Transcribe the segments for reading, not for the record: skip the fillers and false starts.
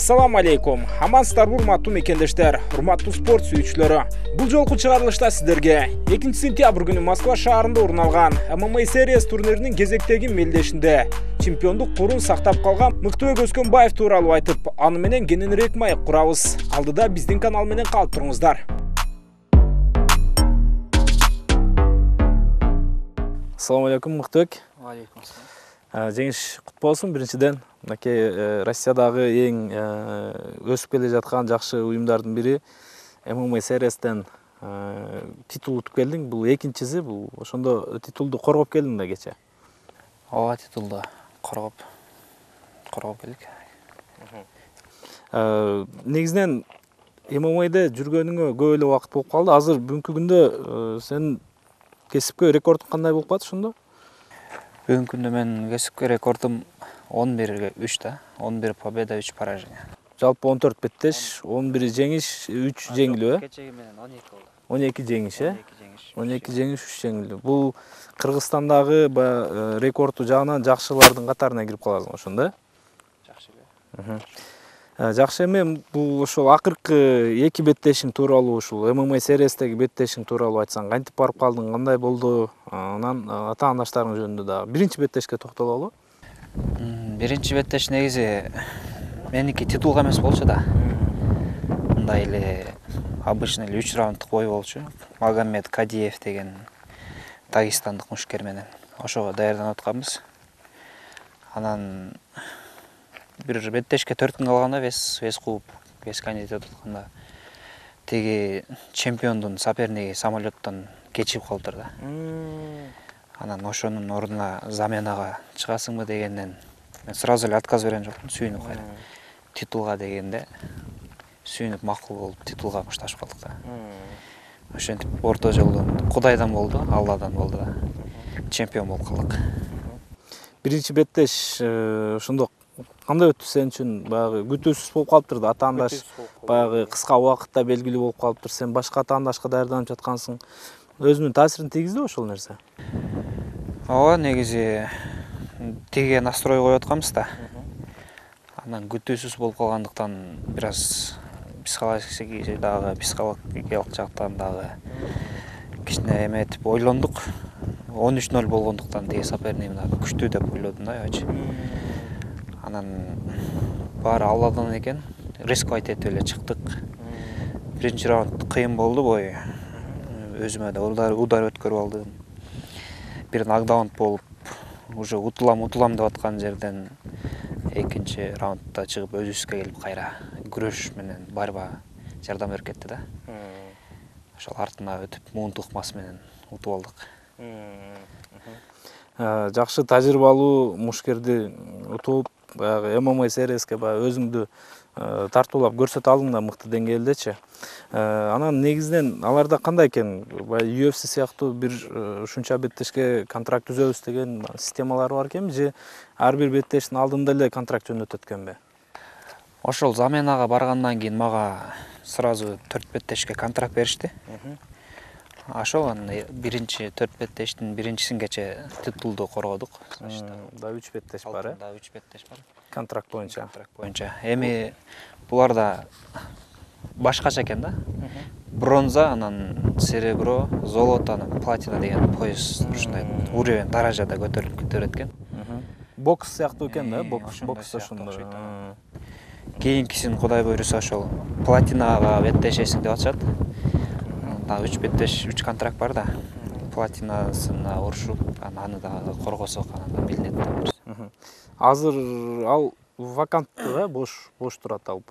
Assalamu алейкум. Амансыздарбы урматтуу мекендештер, урматтуу спорт сүйүүчүлөрү. Бул жолку чыгарылышта сиздерге 2 сентябрь күнү Москва шаарында орун алган MMA Series турниринин кезектеги мелдешинде чемпиондук курун сактап калган Мыктыбек Өскөнбаев тууралуу айтып, аны менен кененирээк маек курабыз. Алдыда биздин канал менен калып туруңуздар. Assalamu алейкум, Мыктыбек. Алейкум ассалам. Жеңиш кут болсун. Биринчиден, Россиядагы эң өсүп келе жаткан жакшы уюмдардын бири MMA Series'тен титул утуп келдиң. Бул экинчиси, бул ошондо титулду коргоп келдиң да кече. Ооба, титулду коргоп келдик. Негизинен MMA'де жүргөнүңө көп эле убакыт болуп калды. Азыр бүгүнкү күндө сен кесипкөй рекордуң кандай болуп калды ошондо? Бүгүнкү күндө менин кесипкөй рекордум 11-3 да. 11 победа, 3 поражение. Жалпы 14 беттеш, 11 жеңиш, 3 жеңилүү, Кечеги менен 12 болду. 12 жеңиш, 12 жеңиш, 3 жеңилүү. Бул Кыргызстандагы рекорду жагынан жакшылардын катарына кирип каласың ошондо, Жакшы эле. Жакшы эми бул ошол акыркы 2 беттешиң тууралуу, ушул MMA Series'теги беттешиң тууралуу айтсаң, кантип барып калдың, кандай болду? Анан ата-анаштарың жөнүндө да биринчи беттешке токтололу. Биринчи беттеш негизи меники титулга эмес болчу да. Мындай эле обычный 3 раунддук бой болчу. Магомед Кадиев деген дагестандык мушкер менен ошого даярданып атканбыз. Анан бир беттешке 4 күн калганда вес кууп, вес кандидат атканда теги чемпиондун соперниги самолеттон кечип калыптыр да. Анан ошонун ордуна заменага чыгасыңбы дегенден мен сразу эле отказ берген жокмун, сүйүнүп кайра. Титулга дегенде сүйүнүп макул болуп титулга башташып калдык да. Ошентип орто жолдон Кудайдан болду, Алладан болду да. Чемпион болуп калдык. Биринчи беттеш ошондо кандай өттү сен үчүн? Баягы күтүүсүз болуп калыптыр да, атаандаш баягы кыска убакытта белгилүү болуп калыптыр. Сен башка атаандашка даярданып жаткансың. Өзүнүн таасирин тийгизди ошол нерсе? Ооба, негизи тиге настрой коюп атканбыз да. Анан күтүүсүз болуп калгандыктан бир аз психологиялык жактан дагы кичине эметип ойлондук. 13-0 болгондуктан тиги сопернигим дагы күчтүү деп ойлодум да ачы. Анан баары Алладан экен, рисковать этип эле чыктык. Биринчи раунд кыйын болду, бой өзүмө да удар өткөрүп алдым. Бир нокдаун болуп, уже утулам деп аткан жерден экинчи раундда чыгып өзүбүзгө келип кайра күрөш менен борьба жардам берип кетти да. Ошол артына өтүп муун тукмасы менен утуп алдык. Жакшы тажрыйбалуу мушкерди утуп, баягы MMA Series'ке өзүңдү тартуулап көрсөтө алдың да мыкты деңгээлдечи. Анан негизинен аларда кандай экен? UFC сыяктуу бир ушунча беттешке контракт түзөбүз деген системалар бар экенби же ар бир беттештин алдында эле контракт жөнөтөт экенби? Ошол заменага баргандан кийин мага сразу 4 беттешке контракт беришти. Ошол биринчи 4 беттештин биринчисингече титулду коргодук. Да 3 беттеш бар, Да 3 беттеш бар. Контракт боюнча. Эми буларда башкача экен да. Бронза, анан серебро, золото, анан платина деген пояс ушундай уровень даражада көтөрүлөт экен. Бокс сыяктуу экен да, бокс ошондой. Кийинкисин Кудай буйруса ошол платинага беттешесиң деп атышат. 3 беттеш, 3 контракт бар да. Платинасына урушуп, аны дагы коргосок, анан да билинет да. Азыр ал ваканттуу да, бош турат ал.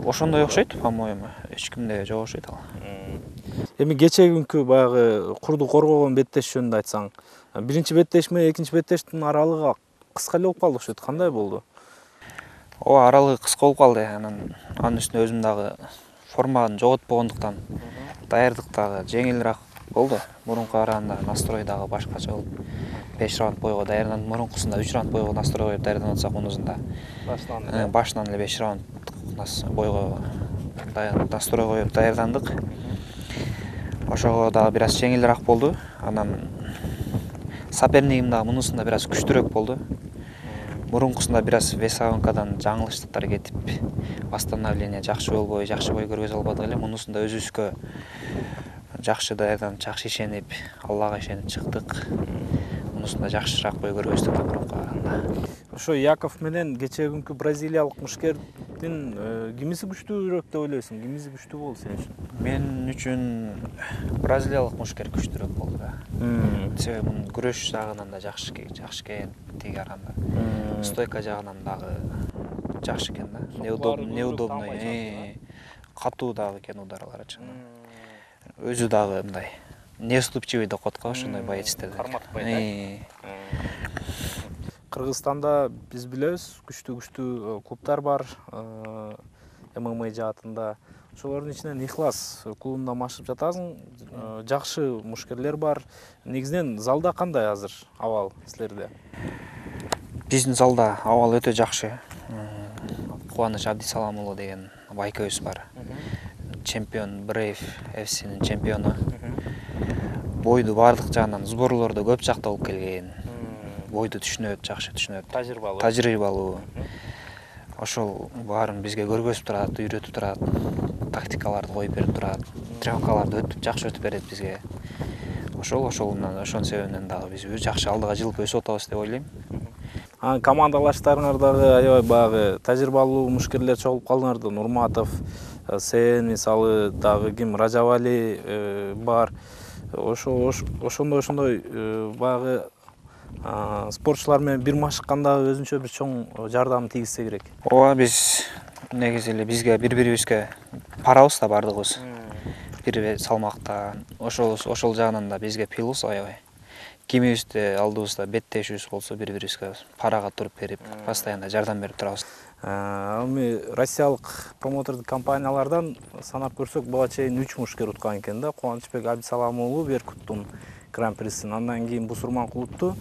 Ошондой окшойт, по-моему, эч кимде жок окшойт ал. Эми кечеги күнкү баягы курду коргогон беттеш жөнүндө айтсаң, биринчи беттеш менен экинчи беттештин аралыгы кыска эле болуп калды окшойт. Кандай болду? Ооба, аралыгы кыска болуп калды. Анын үстүнө өзүм дагы форманы жоготпогондуктан даярдык дагы жеңилирээк болду. Мурунку караганда настрой дагы башкача болуп, 5 раунд бойго даярдандым. Мурункусунда 3 раунд бойго настрой коюп даярданып атсак, мунусунда башынан эле 5 раунд бойго настрой коюп даярдандык. Ошого дагы бир аз жеңилирээк болду. Анан сопернигим дагы мунусунда бир аз күчтүүрөөк болду. мурункусунда бир аз весовонкадан жаңылыштыктар кетип восстановление жакшы болбой көргөзө албадык эле. Мунусунда өзүбүзгө жакшы даярданып, жакшы ишенип, Аллага ишенип чыктык. Мунусунда жакшыраак бой көргөздүк да мурункуга караганда. Ошо Яков менен кечээ күнкү бразилиялык мушкердин кимиси күчтүүрөөк деп ойлойсуң? Кимиси күчтүү болду сен үчүн? Мен үчүн бразилиялык мушкер күчтүүрөөк болду да. Себеби мунун күрөш жагынан да жакшы экен тиги караганда. Стойка жагынан дагы жакшы экен да. Неудобно. Катуу дагы экен ударлары чын. Өзү дагы мындай неуступчивый деп коет го ошондой боецтерди. Карматпай. Кыргызстанда биз билебиз, күчтүү клубтар бар, ММА жаатында. Ошолордун ичинен Ихлас клубунда машык жатасың, жакшы мушкерлер бар. Негизинен залда кандай азыр абал силерде? Биздин залда абал өтө жакшы. Кубаныч Абдисалам уулу деген байкебиз бар. Чемпион Brave FC'нин чемпиону. Бойду бардык жагынан сборлордо көп жакта болуп келген. Бойду түшүнөт, жакшы түшүнөт. Тажрыйбалуу. Ошол баарын бизге көргөзүп турат, үйрөтүп турат. Тактикаларды коюп берип турат. Тренировкаларды жакшы өтүп берет бизге. Ошонун себебинен дагы биз жакшы алдыга жылып өсүп атабыз деп ойлойм. Командалаштарыңар дагы аябай баягы тажрыйбалуу мушкерлер чогулуп калдыңар да. Нурматов, сен мисалы дагы ким Ражавали бар. Ошондой баягы спортчулар менен бир машыкканда өзүнчө бир чоң жардам тийгизсе керек. Ооба, биз негизи эле бизге бири-бирибизге парабыз да бардыгыбыз. Бир салмакта. Ошол жагынан да бизге плюс аябай. Кимибизде алдыбызда беттешүүбүз болсо бири-бирибизге парага туруп берип, постоянно жардам берип турабыз. Ал эми россиялык промотордук компаниялардан санап көрсөк, буга чейин 3 мушкер уткан экен да. Кубанычбек Абдисалам уулу Беркуттун гран-присин. Андан кийин Бусурманкуловду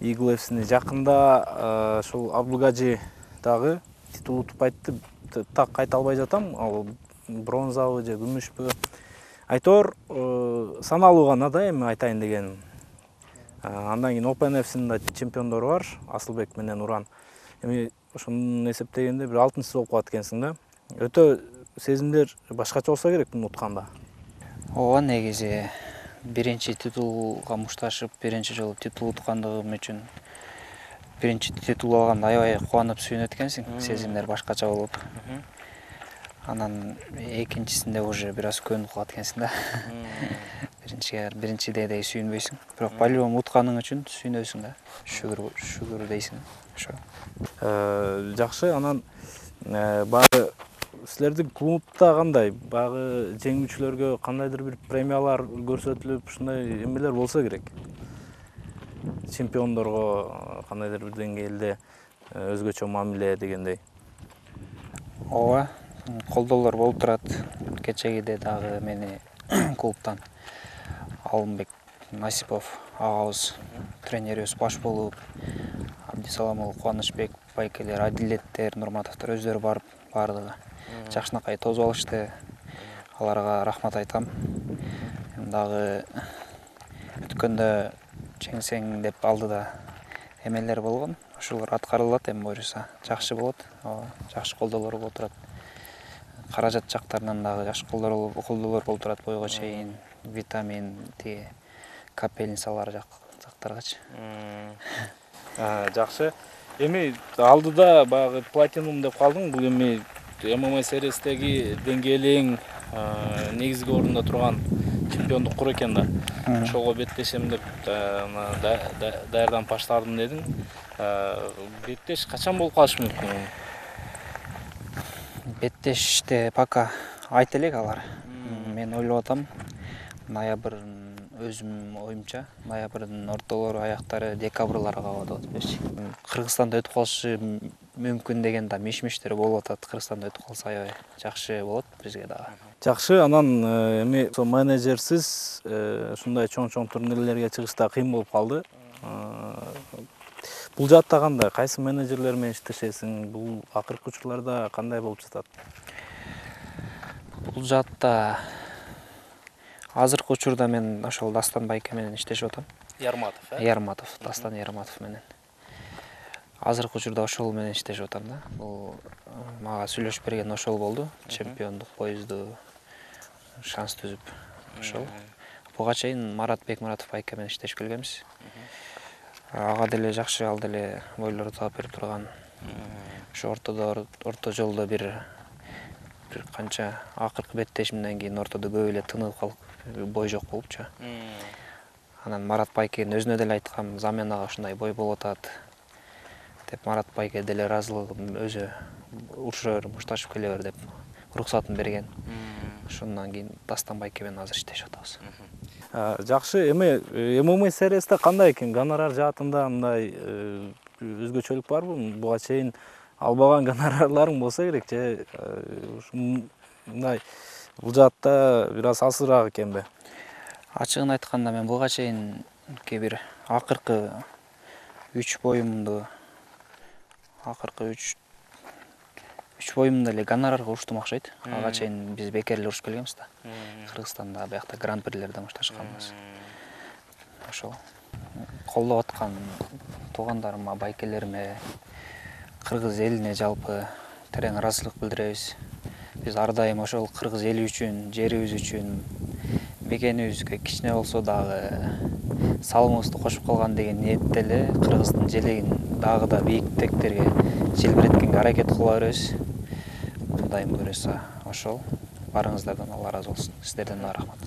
Eagle FC'ни жакында ошол Абдулгажи дагы титул утуп айтты. Так айта албай жатам, ал бронзабы же күмүшпү. Айтор саналуу гана да эми айтайын дегеним. Андан кийин Open FC'нин да чемпиондору бар, Асылбек менен Уран. Эми ошону эсептегенде бир 6-сы болуп калат экенсиң да. Өтө сезимдер башкача болсо керек муну утканда. Ооба, негизи биринчи титулга мушташып, биринчи жолу титул уткандыгым үчүн биринчи титул алганда аябай кубанып сүйүнөт экенсиң. Сезимдер башкача болот. Анан экинчисинде уже бир аз көнүп калат экенсиң да. Биринчидей сүйүнбөйсүң. Бирок по-любому утканың үчүн сүйүнөсүң да. Шүгүр дейсиң. Ошо. Жакшы, анан баягы силердин клубда кандай? Баягы жеңүүчүлөргө кандайдыр бир премиялар көрсөтүлүп, ушундай эмелер болсо керек. Чемпиондорго кандайдыр бир деңгээлде өзгөчө мамиле дегендей. Ооба, колдоолор болуп турат. Кечегиде дагы мени клубтан Алымбек Насипов агабыз, тренерибиз баш болуп, Абдисалам уулу Кубанычбек, байкелер, Адилеттер, Нурматовдор өздөрү барып, бардыгы жакшынакай тосуп алышты. Аларга рахмат айтам. Дагы өткөндө жеңсең деп алдыда эмелер болгон. Ошолор аткарылат, эми буюрса жакшы болот. Жакшы колдоолор болуп турат. Каражат жактарынан дагы жакшы колдоолор болуп турат, бойго чейин, витамин, капельницалар жактаргачы. Жакшы. Эми алдыда баягы платинум деп калдың. Бул эми ММА сериестеги деңгээлиң негизги орунда турган чемпиондук кур экен да. Ошого беттешем деп даярданып баштадым дедиң. Беттеш качан болуп калышы мүмкүн? Беттеште пока айта элек алар. Мен ойлоп атам, ноябрдын өзүм оюмча, ноябрдын ортолору, аяктары, декабрларга калат депчи. Кыргызстанда өтүп калышы мүмкүн деген да миш-миштер болуп атат. Кыргызстанда өтүп калса аябай жакшы болот бизге дагы. Жакшы, анан эми менеджерсиз ушундай чоң турнирлерге чыгыш да кыйын болуп калды. Бул жаатта кандай? Кайсы менеджерлер менен иштешесиң? Бул акыркы учурларда кандай болуп жатат? Бул жаатта азыркы учурда мен ошол Дастан байке менен иштешип атам. Ярматов, Ярматов, Дастан Ярматов менен. азыркы учурда ошол менен иштешип атам да. Бул мага сүйлөшүп берген ошол болду. Чемпиондук поезду шанс түзүп ошол. Буга чейин Марат Бекмуратов айка менен иштешип келгенбиз. Ага деле жакшы, ал деле бойлорду таап берип турган. Ошо орто жолдо бир канча акыркы беттешимден кийин ортодо көп эле тынып калып, бой жок болупчу. Анан Марат байкенин өзүнө деле айткам, заменага ушундай бой болуп атат деп. Марат байке деле ыраазылыгын өзү уруша бер, мушташып келе бер деп уруксатын берген. Ошондон кийин Дастан байке менен азыр иштешип атабыз. Жакшы, эми ММА сериясында кандай экен? Гонорар жаатында мындай өзгөчөлүк барбы? Буга чейин албаган гонорарларың болсо керек же мындай бул жаатта бир аз азыраак экенби? Ачыгын айтканда мен буга чейин бир акыркы 3 боюмду эле гонорарга уруштум окшойт. Ага чейин биз бекер эле урушуп келгенбиз да. Кыргызстанда биякта гран-прилерден ушташканбыз. Ошол колдоп аткан туугандарыма, байкелериме, кыргыз элине жалпы терең ыраазычылык билдиребиз. Биз ар дайым ошол кыргыз эли үчүн, жерибиз үчүн, мекенибизге кичине болсо дагы салымыбызды кошуп калган деген ниетте эле Кыргыздын желегин дагы да бийиктектерге желбиреткенге аракет кыла беребиз. Кудайым буйруса ошол. Барыңыздардан Алла ыраазы болсун. Сиздерден да рахмат.